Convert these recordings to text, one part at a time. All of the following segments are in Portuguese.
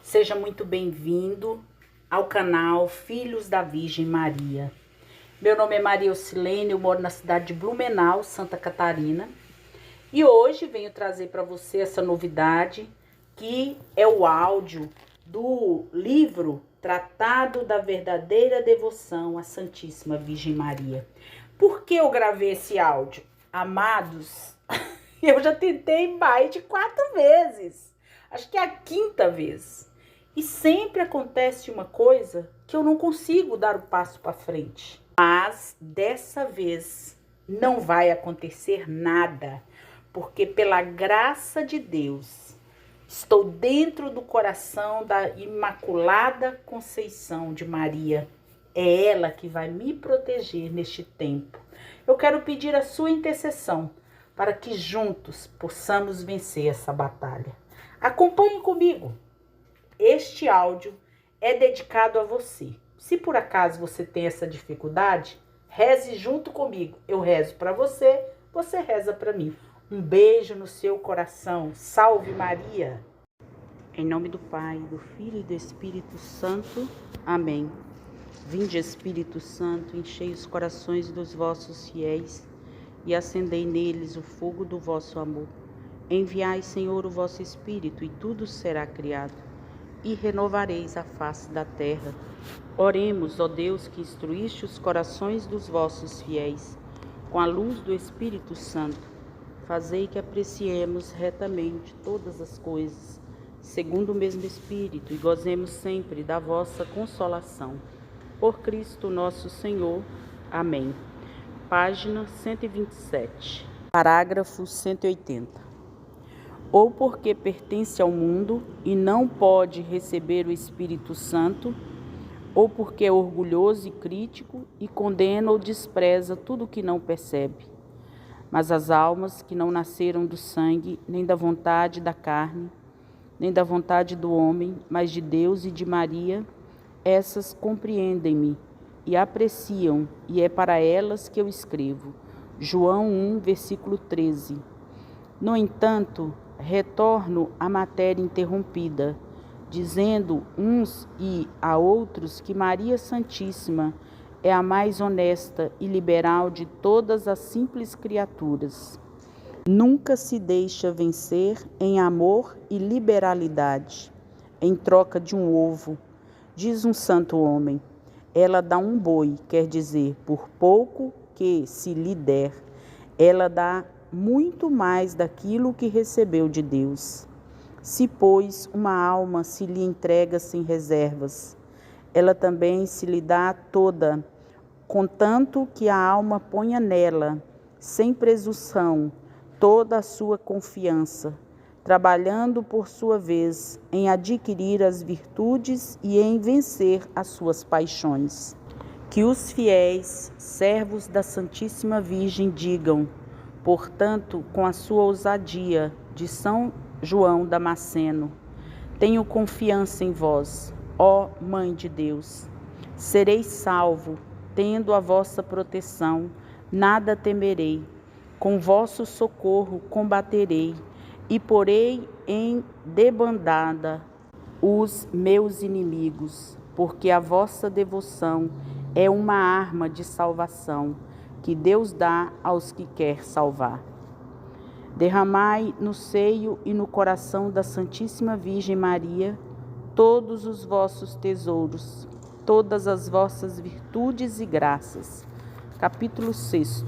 Seja muito bem-vindo ao canal Filhos da Virgem Maria. Meu nome é Maria Ocilene, eu moro na cidade de Blumenau, Santa Catarina. E hoje venho trazer para você essa novidade, que é o áudio do livro Tratado da Verdadeira Devoção à Santíssima Virgem Maria. Por que eu gravei esse áudio? Amados, eu já tentei mais de 4 vezes. Acho que é a 5ª vez. E sempre acontece uma coisa que eu não consigo dar o passo para frente. Mas dessa vez não vai acontecer nada, porque pela graça de Deus estou dentro do coração da Imaculada Conceição de Maria. É ela que vai me proteger neste tempo. Eu quero pedir a sua intercessão para que juntos possamos vencer essa batalha. Acompanhe comigo. Este áudio é dedicado a você. Se por acaso você tem essa dificuldade, reze junto comigo. Eu rezo para você, você reza para mim. Um beijo no seu coração. Salve Maria! Em nome do Pai, do Filho e do Espírito Santo. Amém. Vinde, Espírito Santo, enchei os corações dos vossos fiéis e acendei neles o fogo do vosso amor. Enviai, Senhor, o vosso Espírito, e tudo será criado, e renovareis a face da terra. Oremos, ó Deus, que instruíste os corações dos vossos fiéis, com a luz do Espírito Santo. Fazei que apreciemos retamente todas as coisas, segundo o mesmo Espírito, e gozemos sempre da vossa consolação. Por Cristo nosso Senhor. Amém. Página 127. Parágrafo 180. Ou porque pertence ao mundo e não pode receber o Espírito Santo, ou porque é orgulhoso e crítico e condena ou despreza tudo o que não percebe. Mas as almas que não nasceram do sangue, nem da vontade da carne, nem da vontade do homem, mas de Deus e de Maria, essas compreendem-me e apreciam, e é para elas que eu escrevo. João 1, versículo 13. No entanto, retorno à matéria interrompida, dizendo uns e a outros que Maria Santíssima é a mais honesta e liberal de todas as simples criaturas. Nunca se deixa vencer em amor e liberalidade, em troca de um ovo, diz um santo homem. Ela dá um boi, quer dizer, por pouco que se lhe der, ela dá muito mais daquilo que recebeu de Deus. Se, pois, uma alma se lhe entrega sem reservas, ela também se lhe dá toda, contanto que a alma ponha nela, sem presunção, toda a sua confiança, trabalhando por sua vez em adquirir as virtudes e em vencer as suas paixões. Que os fiéis, servos da Santíssima Virgem, digam, portanto, com a sua ousadia, de São João Damasceno: tenho confiança em vós, ó Mãe de Deus. Serei salvo, tendo a vossa proteção, nada temerei. Com vosso socorro combaterei e porei em debandada os meus inimigos, porque a vossa devoção é uma arma de salvação que Deus dá aos que quer salvar. Derramai no seio e no coração da Santíssima Virgem Maria todos os vossos tesouros, todas as vossas virtudes e graças. Capítulo 6.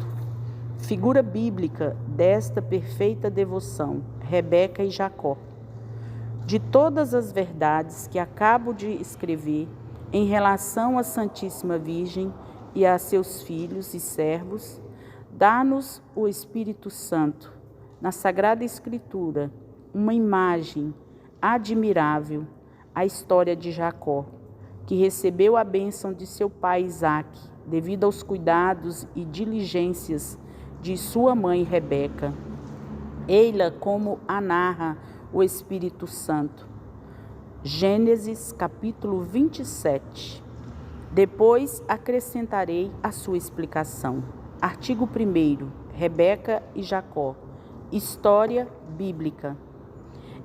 Figura bíblica desta perfeita devoção, Rebeca e Jacó. De todas as verdades que acabo de escrever em relação à Santíssima Virgem e a seus filhos e servos, dá-nos o Espírito Santo, na Sagrada Escritura, uma imagem admirável, a história de Jacó, que recebeu a bênção de seu pai Isaque, devido aos cuidados e diligências de sua mãe Rebeca. Eila como a narra o Espírito Santo. Gênesis capítulo 27. Depois acrescentarei a sua explicação. Artigo 1º. Rebeca e Jacó. História bíblica.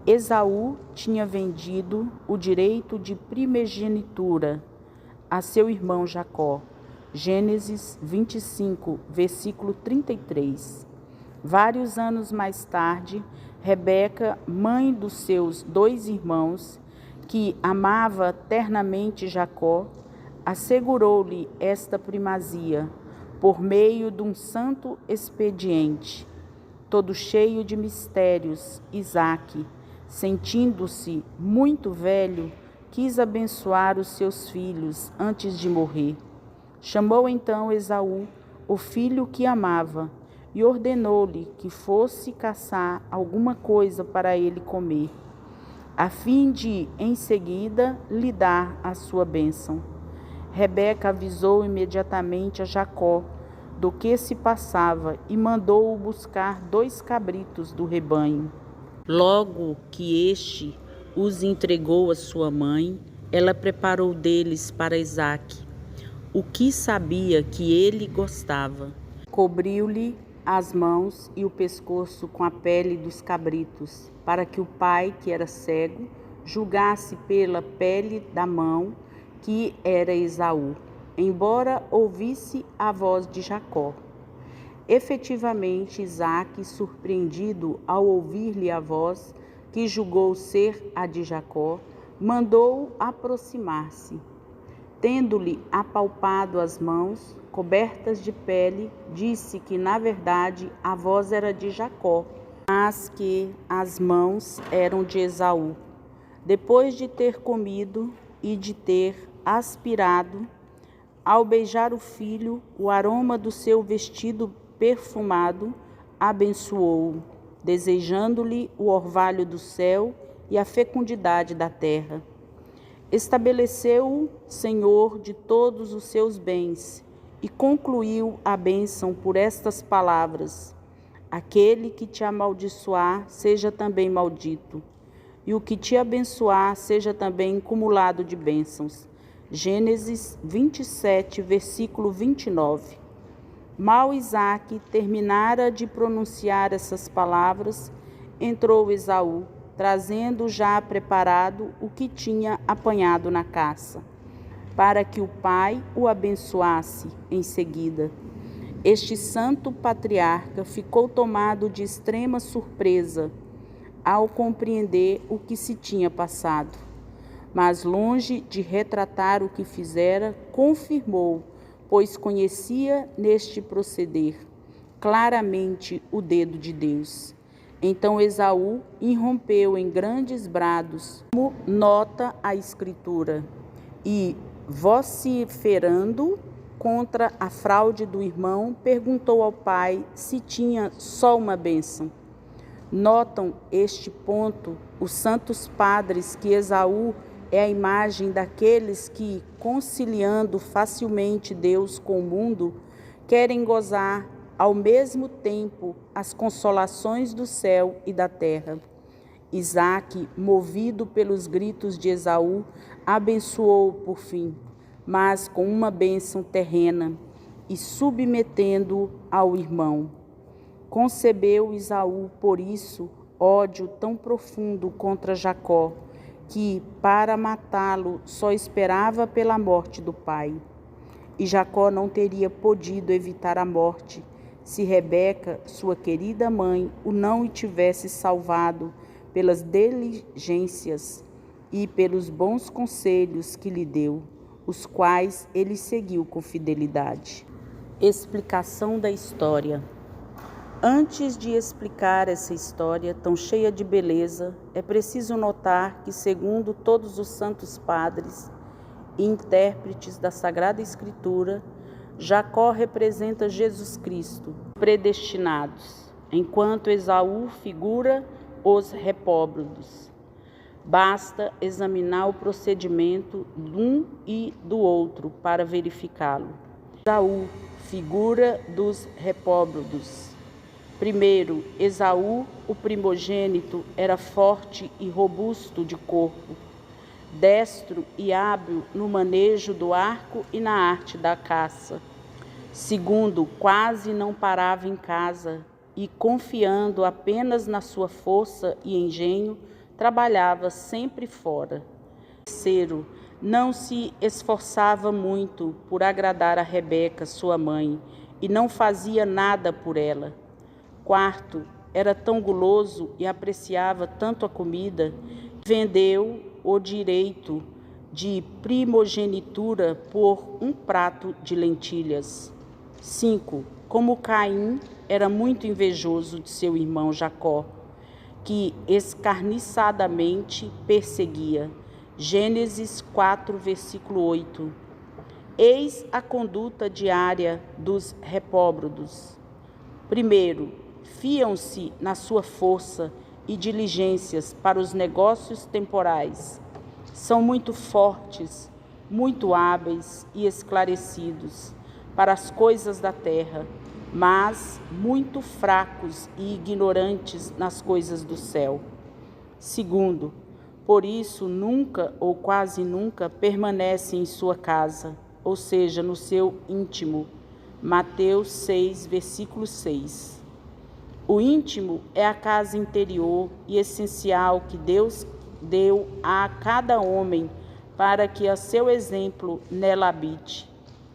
Esaú tinha vendido o direito de primogenitura a seu irmão Jacó. Gênesis 25, versículo 33. Vários anos mais tarde, Rebeca, mãe dos seus 2 irmãos, que amava ternamente Jacó, assegurou-lhe esta primazia por meio de um santo expediente. Todo cheio de mistérios, Isaque, sentindo-se muito velho, quis abençoar os seus filhos antes de morrer. Chamou então Esaú, o filho que amava, e ordenou-lhe que fosse caçar alguma coisa para ele comer, a fim de, em seguida, lhe dar a sua bênção. Rebeca avisou imediatamente a Jacó do que se passava e mandou-o buscar 2 cabritos do rebanho. Logo que este os entregou à sua mãe, ela preparou deles para Isaque, o que sabia que ele gostava. Cobriu-lhe as mãos e o pescoço com a pele dos cabritos, para que o pai, que era cego, julgasse pela pele da mão que era Esaú, embora ouvisse a voz de Jacó. Efetivamente, Isaque, surpreendido ao ouvir-lhe a voz, que julgou ser a de Jacó, mandou-o aproximar-se. Tendo-lhe apalpado as mãos, cobertas de pele, disse que, na verdade, a voz era de Jacó, mas que as mãos eram de Esaú. Depois de ter comido e de ter aspirado, ao beijar o filho, o aroma do seu vestido perfumado, abençoou-o, desejando-lhe o orvalho do céu e a fecundidade da terra. Estabeleceu-o senhor de todos os seus bens e concluiu a bênção por estas palavras: aquele que te amaldiçoar seja também maldito, e o que te abençoar seja também cumulado de bênçãos. Gênesis 27, versículo 29. Mal Isaque terminara de pronunciar essas palavras, entrou Esaú, trazendo já preparado o que tinha apanhado na caça, para que o pai o abençoasse em seguida. Este santo patriarca ficou tomado de extrema surpresa ao compreender o que se tinha passado, mas longe de retratar o que fizera, confirmou, pois conhecia neste proceder claramente o dedo de Deus. Então Esaú irrompeu em grandes brados, como nota a Escritura, e, vociferando contra a fraude do irmão, perguntou ao pai se tinha só uma bênção. Notam este ponto os santos padres que Esaú é a imagem daqueles que, conciliando facilmente Deus com o mundo, querem gozar ao mesmo tempo as consolações do céu e da terra. Isaque, movido pelos gritos de Esaú, abençoou-o por fim, mas com uma bênção terrena, e submetendo-o ao irmão. Concebeu Esaú, por isso, ódio tão profundo contra Jacó, que, para matá-lo, só esperava pela morte do pai. E Jacó não teria podido evitar a morte, se Rebeca, sua querida mãe, o não tivesse salvado pelas diligências e pelos bons conselhos que lhe deu, os quais ele seguiu com fidelidade. Explicação da história. Antes de explicar essa história tão cheia de beleza, é preciso notar que, segundo todos os santos padres e intérpretes da Sagrada Escritura, Jacó representa Jesus Cristo, predestinados, enquanto Esaú figura os repróbados. Basta examinar o procedimento de um e do outro para verificá-lo. Esaú, figura dos repróbados. Primeiro, Esaú, o primogênito, era forte e robusto de corpo, destro e hábil no manejo do arco e na arte da caça. Segundo, quase não parava em casa e, confiando apenas na sua força e engenho, trabalhava sempre fora. Terceiro, não se esforçava muito por agradar a Rebeca, sua mãe, e não fazia nada por ela. Quarto, era tão guloso e apreciava tanto a comida, vendeu o direito de primogenitura por um prato de lentilhas. 5. Como Caim era muito invejoso de seu irmão Jacó, que escarniçadamente perseguia. Gênesis 4, versículo 8. Eis a conduta diária dos repóbrodos. Primeiro, fiam-se na sua força e diligências para os negócios temporais. São muito fortes, muito hábeis e esclarecidos para as coisas da terra, mas muito fracos e ignorantes nas coisas do céu. Segundo, por isso nunca ou quase nunca permanece em sua casa, ou seja, no seu íntimo. Mateus 6, versículo 6. O íntimo é a casa interior e essencial que Deus deu a cada homem para que a seu exemplo nela habite,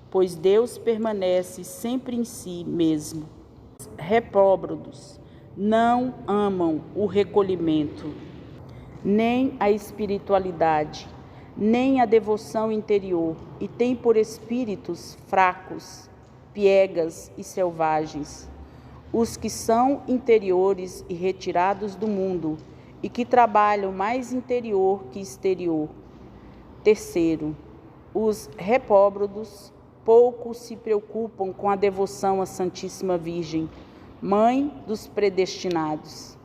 pois Deus permanece sempre em si mesmo. Os repróbados não amam o recolhimento, nem a espiritualidade, nem a devoção interior, e têm por espíritos fracos, piegas e selvagens. Os que são interiores e retirados do mundo, e que trabalham mais interior que exterior. Terceiro, os repróbados pouco se preocupam com a devoção à Santíssima Virgem, Mãe dos predestinados.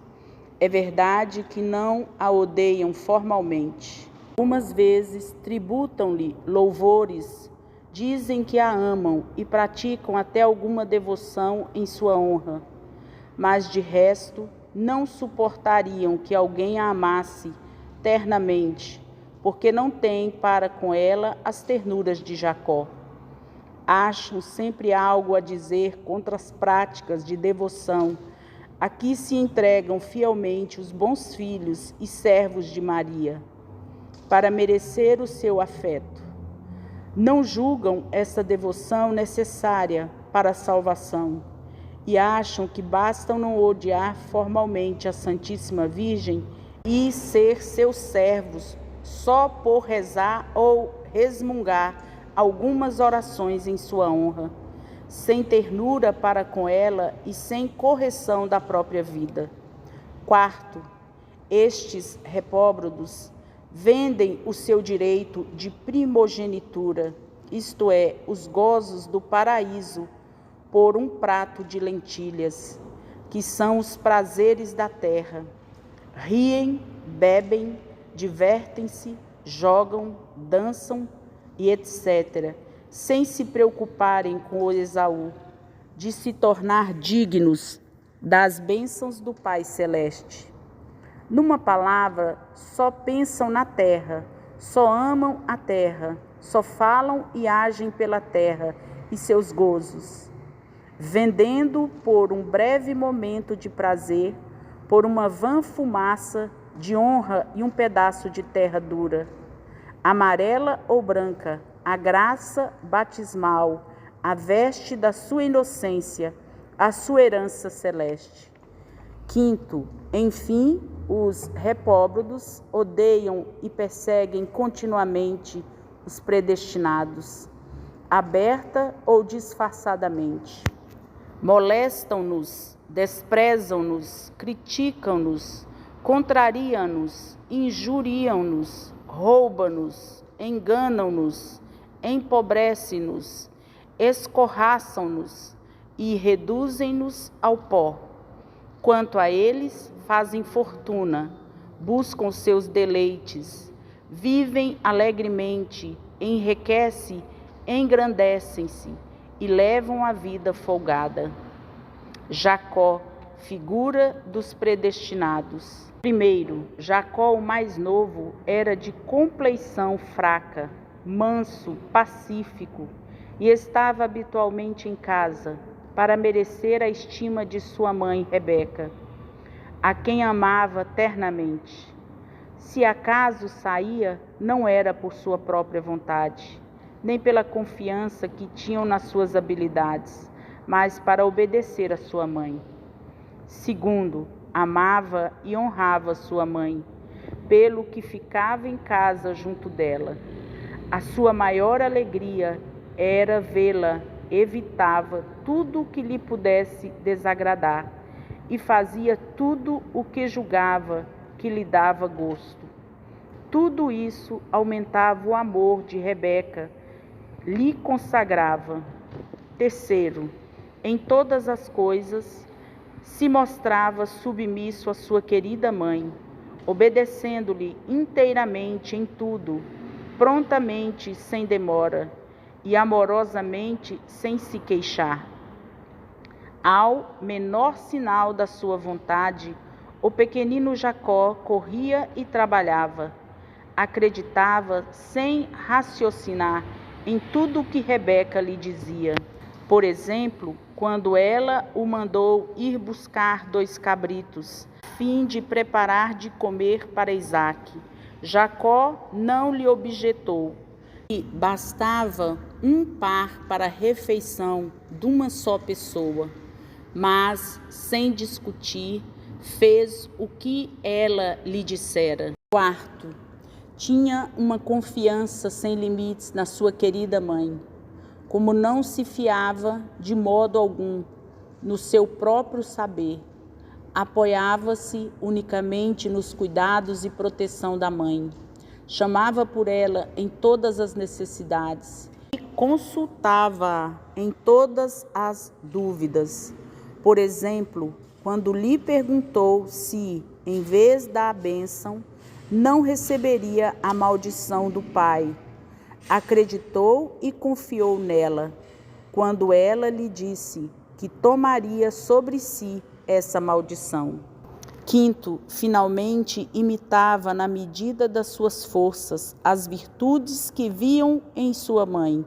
É verdade que não a odeiam formalmente. Algumas vezes tributam-lhe louvores, dizem que a amam e praticam até alguma devoção em sua honra, mas de resto não suportariam que alguém a amasse ternamente, porque não têm para com ela as ternuras de Jacó. Acham sempre algo a dizer contra as práticas de devoção a que se entregam fielmente os bons filhos e servos de Maria, para merecer o seu afeto. Não julgam essa devoção necessária para a salvação e acham que basta não odiar formalmente a Santíssima Virgem e ser seus servos só por rezar ou resmungar algumas orações em sua honra, sem ternura para com ela e sem correção da própria vida. Quarto, estes repróbados vendem o seu direito de primogenitura, isto é, os gozos do paraíso, por um prato de lentilhas, que são os prazeres da terra. Riem, bebem, divertem-se, jogam, dançam e etc., sem se preocuparem com o Esaú, de se tornar dignos das bênçãos do Pai Celeste. Numa palavra, só pensam na terra, só amam a terra, só falam e agem pela terra e seus gozos, vendendo por um breve momento de prazer, por uma vã fumaça de honra e um pedaço de terra dura, amarela ou branca, a graça batismal, a veste da sua inocência, a sua herança celeste. Quinto, enfim, os repróbados odeiam e perseguem continuamente os predestinados, aberta ou disfarçadamente. Molestam-nos, desprezam-nos, criticam-nos, contrariam-nos, injuriam-nos, roubam-nos, enganam-nos, empobrecem-nos, escorraçam-nos e reduzem-nos ao pó. Quanto a eles, fazem fortuna, buscam seus deleites, vivem alegremente, enriquecem, engrandecem-se e levam a vida folgada. Jacó, figura dos predestinados. Primeiro, Jacó, o mais novo, era de compleição fraca, manso, pacífico, e estava habitualmente em casa, para merecer a estima de sua mãe Rebeca, a quem amava ternamente. Se acaso saía, não era por sua própria vontade, nem pela confiança que tinham nas suas habilidades, mas para obedecer a sua mãe. Segundo, amava e honrava sua mãe, pelo que ficava em casa junto dela. A sua maior alegria era vê-la, evitava tudo o que lhe pudesse desagradar e fazia tudo o que julgava que lhe dava gosto. Tudo isso aumentava o amor de Rebeca, lhe consagrava. Terceiro, em todas as coisas, se mostrava submisso à sua querida mãe, obedecendo-lhe inteiramente em tudo, prontamente, sem demora, e amorosamente, sem se queixar. Ao menor sinal da sua vontade, o pequenino Jacó corria e trabalhava. Acreditava sem raciocinar em tudo o que Rebeca lhe dizia. Por exemplo, quando ela o mandou ir buscar 2 cabritos, a fim de preparar de comer para Isaque, Jacó não lhe objetou, e bastava um par para a refeição de uma só pessoa, mas, sem discutir, fez o que ela lhe dissera. Quarto, tinha uma confiança sem limites na sua querida mãe. Como não se fiava de modo algum no seu próprio saber, apoiava-se unicamente nos cuidados e proteção da mãe. Chamava por ela em todas as necessidades e consultava-a em todas as dúvidas. Por exemplo, quando lhe perguntou se, em vez da bênção, não receberia a maldição do pai, acreditou e confiou nela, quando ela lhe disse que tomaria sobre si essa maldição. Quinto, finalmente imitava na medida das suas forças as virtudes que viam em sua mãe.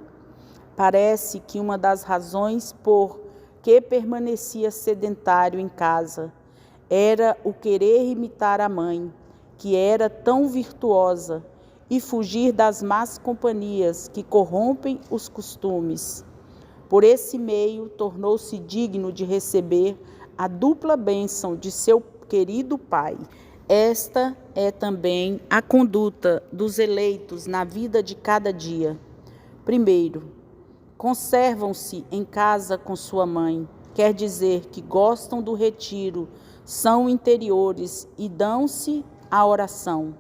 Parece que uma das razões por que permanecia sedentário em casa era o querer imitar a mãe, que era tão virtuosa, e fugir das más companhias que corrompem os costumes. Por esse meio, tornou-se digno de receber a dupla bênção de seu querido pai. Esta é também a conduta dos eleitos na vida de cada dia. Primeiro, conservam-se em casa com sua mãe, quer dizer que gostam do retiro, são interiores e dão-se à oração,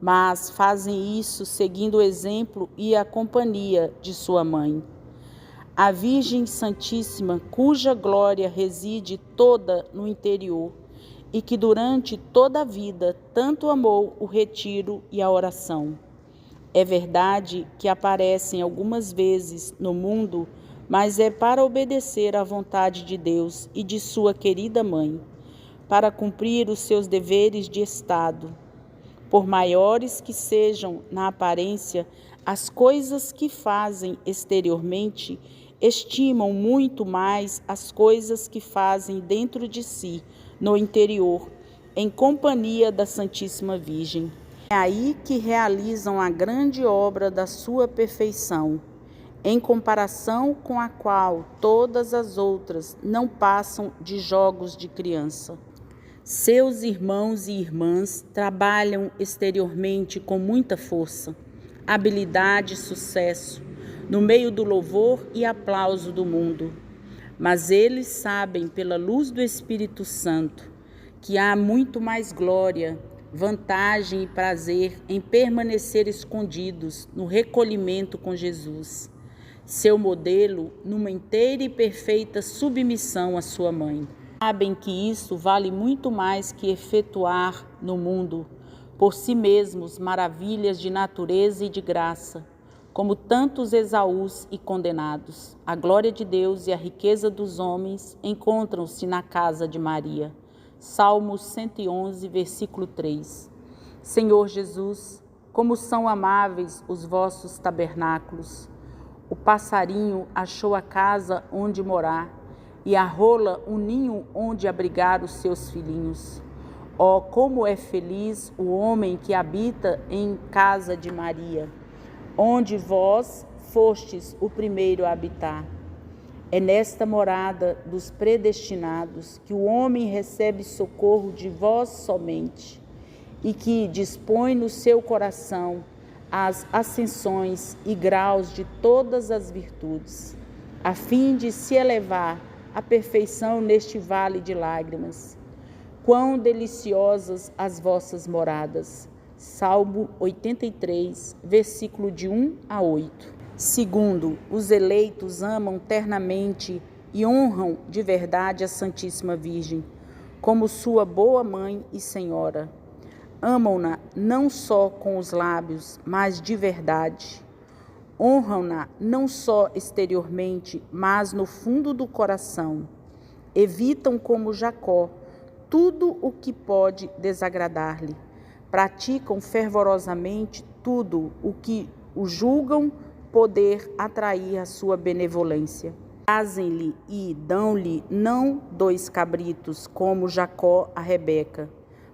mas fazem isso seguindo o exemplo e a companhia de sua mãe. A Virgem Santíssima, cuja glória reside toda no interior e que durante toda a vida tanto amou o retiro e a oração. É verdade que aparecem algumas vezes no mundo, mas é para obedecer à vontade de Deus e de sua querida mãe, para cumprir os seus deveres de Estado. Por maiores que sejam na aparência as coisas que fazem exteriormente, estimam muito mais as coisas que fazem dentro de si, no interior, em companhia da Santíssima Virgem. É aí que realizam a grande obra da sua perfeição, em comparação com a qual todas as outras não passam de jogos de criança. Seus irmãos e irmãs trabalham exteriormente com muita força, habilidade e sucesso, no meio do louvor e aplauso do mundo. Mas eles sabem, pela luz do Espírito Santo, que há muito mais glória, vantagem e prazer em permanecer escondidos no recolhimento com Jesus, seu modelo, numa inteira e perfeita submissão à sua mãe. Sabem que isso vale muito mais que efetuar no mundo, por si mesmos, maravilhas de natureza e de graça, como tantos Esaús e condenados. A glória de Deus e a riqueza dos homens encontram-se na casa de Maria. Salmos 111, versículo 3. Senhor Jesus, como são amáveis os vossos tabernáculos. O passarinho achou a casa onde morar, e a rola um ninho onde abrigar os seus filhinhos. Oh, como é feliz o homem que habita em casa de Maria, onde vós fostes o primeiro a habitar. É nesta morada dos predestinados que o homem recebe socorro de vós somente, e que dispõe no seu coração as ascensões e graus de todas as virtudes, a fim de se elevar à perfeição neste vale de lágrimas. Quão deliciosas as vossas moradas. Salmo 83, versículo de 1 a 8. Segundo, os eleitos amam ternamente e honram de verdade a Santíssima Virgem, como sua boa mãe e senhora. Amam-na não só com os lábios, mas de verdade. Honram-na não só exteriormente, mas no fundo do coração. Evitam, como Jacó, tudo o que pode desagradar-lhe. Praticam fervorosamente tudo o que o julgam poder atrair a sua benevolência. Trazem-lhe e dão-lhe não 2 cabritos, como Jacó a Rebeca,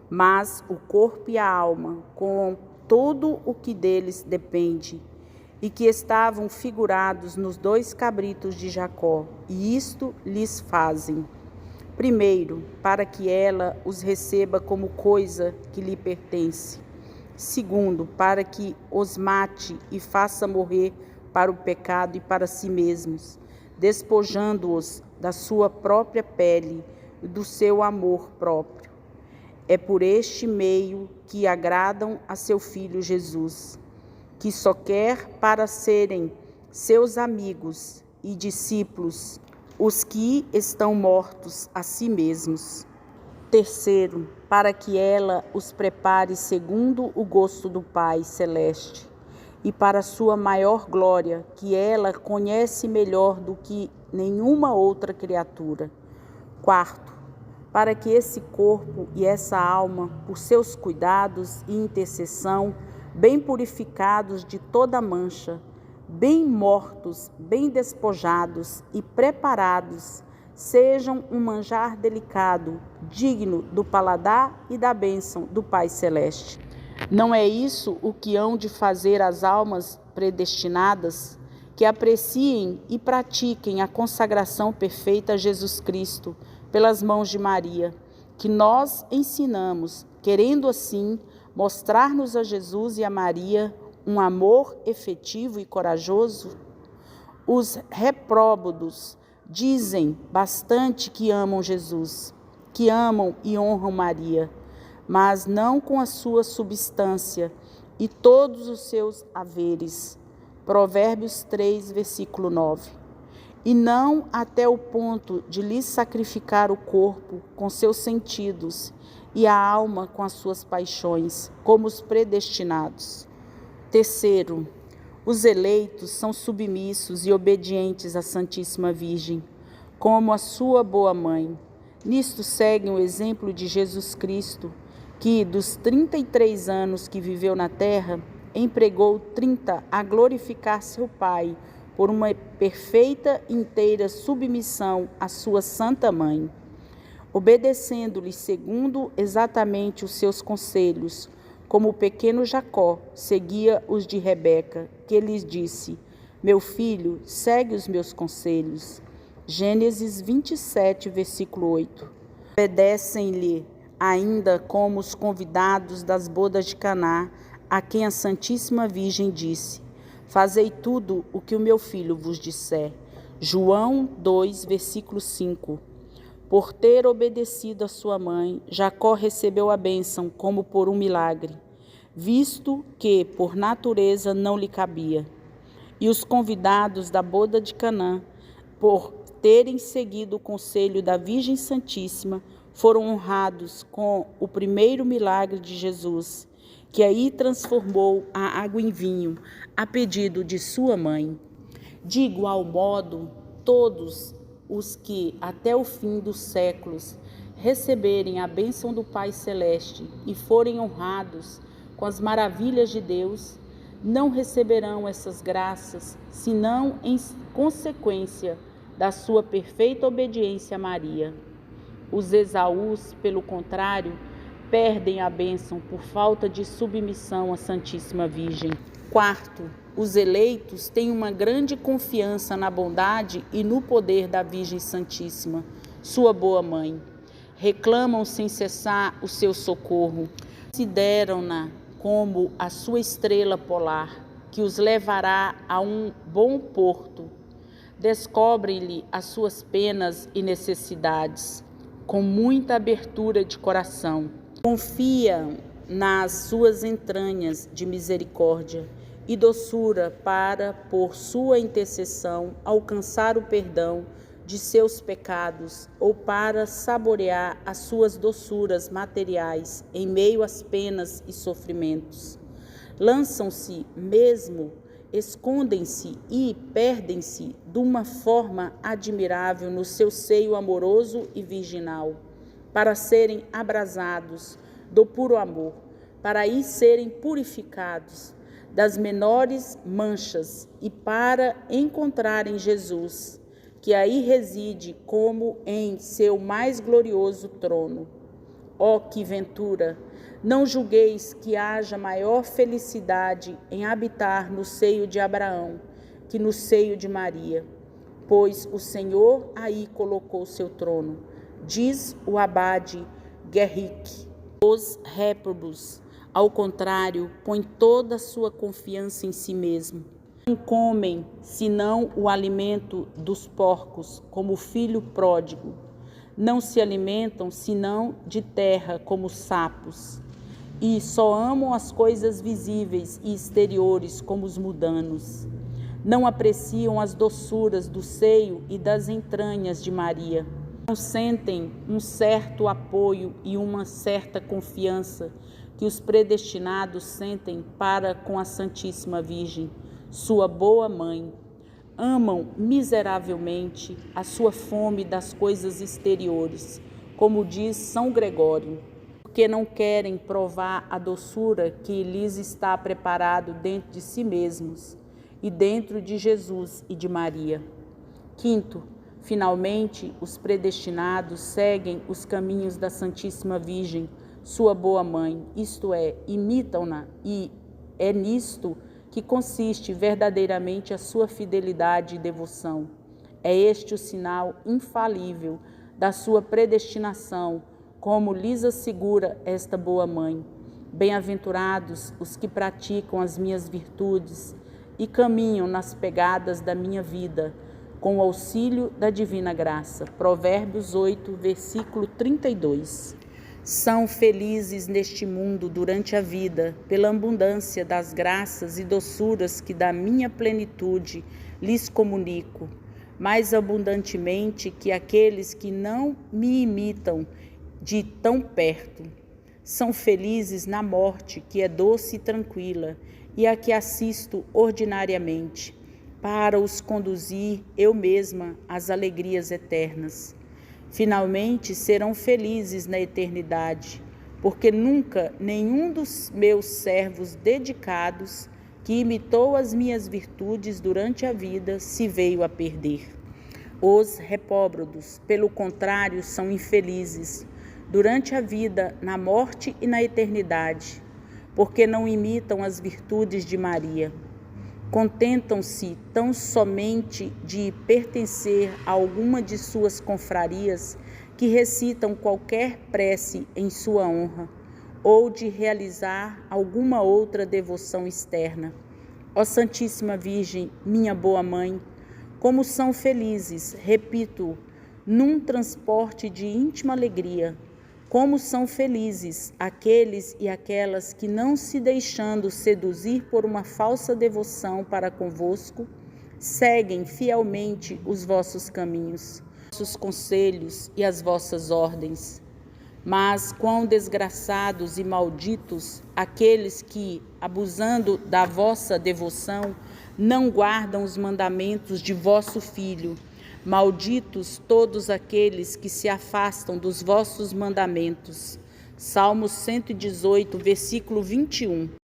mas o corpo e a alma, com todo o que deles depende, e que estavam figurados nos 2 cabritos de Jacó, e isto lhes fazem. Primeiro, para que ela os receba como coisa que lhe pertence. Segundo, para que os mate e faça morrer para o pecado e para si mesmos, despojando-os da sua própria pele e do seu amor próprio. É por este meio que agradam a seu Filho Jesus, que só quer para serem seus amigos e discípulos os que estão mortos a si mesmos. Terceiro, para que ela os prepare segundo o gosto do Pai Celeste, e para sua maior glória, que ela conhece melhor do que nenhuma outra criatura. Quarto, para que esse corpo e essa alma, por seus cuidados e intercessão, bem purificados de toda mancha, bem mortos, bem despojados e preparados, sejam um manjar delicado, digno do paladar e da bênção do Pai Celeste. Não é isso o que hão de fazer as almas predestinadas, que apreciem e pratiquem a consagração perfeita a Jesus Cristo pelas mãos de Maria, que nós ensinamos, querendo assim mostrar-nos a Jesus e a Maria um amor efetivo e corajoso? Os repróbados dizem bastante que amam Jesus, que amam e honram Maria, mas não com a sua substância e todos os seus haveres. Provérbios 3, versículo 9. E não até o ponto de lhes sacrificar o corpo com seus sentidos e a alma com as suas paixões, como os predestinados. Terceiro, os eleitos são submissos e obedientes à Santíssima Virgem, como a sua boa mãe. Nisto seguem o exemplo de Jesus Cristo, que dos 33 anos que viveu na terra, empregou 30 a glorificar seu Pai, por uma perfeita e inteira submissão à sua Santa Mãe, obedecendo-lhe segundo exatamente os seus conselhos, como o pequeno Jacó seguia os de Rebeca, que lhes disse: meu filho, segue os meus conselhos. Gênesis 27, versículo 8. Obedecem-lhe ainda como os convidados das bodas de Caná, a quem a Santíssima Virgem disse: fazei tudo o que o meu filho vos disser. João 2, versículo 5. Por ter obedecido a sua mãe, Jacó recebeu a bênção como por um milagre, visto que por natureza não lhe cabia. E os convidados da boda de Canaã, por terem seguido o conselho da Virgem Santíssima, foram honrados com o primeiro milagre de Jesus, que aí transformou a água em vinho, a pedido de sua mãe. De igual modo, todos os que até o fim dos séculos receberem a bênção do Pai Celeste e forem honrados com as maravilhas de Deus, não receberão essas graças, senão em consequência da sua perfeita obediência a Maria. Os Esaús, pelo contrário, perdem a bênção por falta de submissão à Santíssima Virgem. Quarto, os eleitos têm uma grande confiança na bondade e no poder da Virgem Santíssima, sua boa mãe. Reclamam sem cessar o seu socorro. Consideram-na como a sua estrela polar, que os levará a um bom porto. Descobrem-lhe as suas penas e necessidades, com muita abertura de coração. Confiam nas suas entranhas de misericórdia e doçura para, por sua intercessão, alcançar o perdão de seus pecados ou para saborear as suas doçuras materiais em meio às penas e sofrimentos. Lançam-se mesmo, escondem-se e perdem-se de uma forma admirável no seu seio amoroso e virginal, para serem abrasados do puro amor, para aí serem purificados das menores manchas e para encontrarem Jesus, que aí reside como em seu mais glorioso trono. Ó, que ventura! Não julgueis que haja maior felicidade em habitar no seio de Abraão que no seio de Maria, pois o Senhor aí colocou seu trono, diz o abade Guerric. Os réprobos, ao contrário, põem toda a sua confiança em si mesmo. Não comem, senão o alimento dos porcos, como o filho pródigo. Não se alimentam, senão de terra, como os sapos. E só amam as coisas visíveis e exteriores, como os mudanos. Não apreciam as doçuras do seio e das entranhas de Maria. Não sentem um certo apoio e uma certa confiança que os predestinados sentem para com a Santíssima Virgem, sua boa mãe. Amam miseravelmente a sua fome das coisas exteriores, como diz São Gregório, porque não querem provar a doçura que lhes está preparado dentro de si mesmos e dentro de Jesus e de Maria. Quinto, finalmente, os predestinados seguem os caminhos da Santíssima Virgem, sua boa mãe, isto é, imitam-na, e é nisto que consiste verdadeiramente a sua fidelidade e devoção. É este o sinal infalível da sua predestinação, como lhes assegura esta boa mãe. Bem-aventurados os que praticam as minhas virtudes e caminham nas pegadas da minha vida, com o auxílio da divina graça. Provérbios 8, versículo 32. São felizes neste mundo durante a vida, pela abundância das graças e doçuras que da minha plenitude lhes comunico, mais abundantemente que aqueles que não me imitam de tão perto. São felizes na morte, que é doce e tranquila, e a que assisto ordinariamente, para os conduzir eu mesma às alegrias eternas. Finalmente serão felizes na eternidade, porque nunca nenhum dos meus servos dedicados, que imitou as minhas virtudes durante a vida, se veio a perder. Os repróbados, pelo contrário, são infelizes, durante a vida, na morte e na eternidade, porque não imitam as virtudes de Maria. Contentam-se tão somente de pertencer a alguma de suas confrarias, que recitam qualquer prece em sua honra, ou de realizar alguma outra devoção externa. Ó Santíssima Virgem, minha boa mãe, como são felizes, repito, num transporte de íntima alegria, como são felizes aqueles e aquelas que, não se deixando seduzir por uma falsa devoção para convosco, seguem fielmente os vossos caminhos, os vossos conselhos e as vossas ordens. Mas quão desgraçados e malditos aqueles que, abusando da vossa devoção, não guardam os mandamentos de vosso Filho. Malditos todos aqueles que se afastam dos vossos mandamentos. Salmo 118, versículo 21.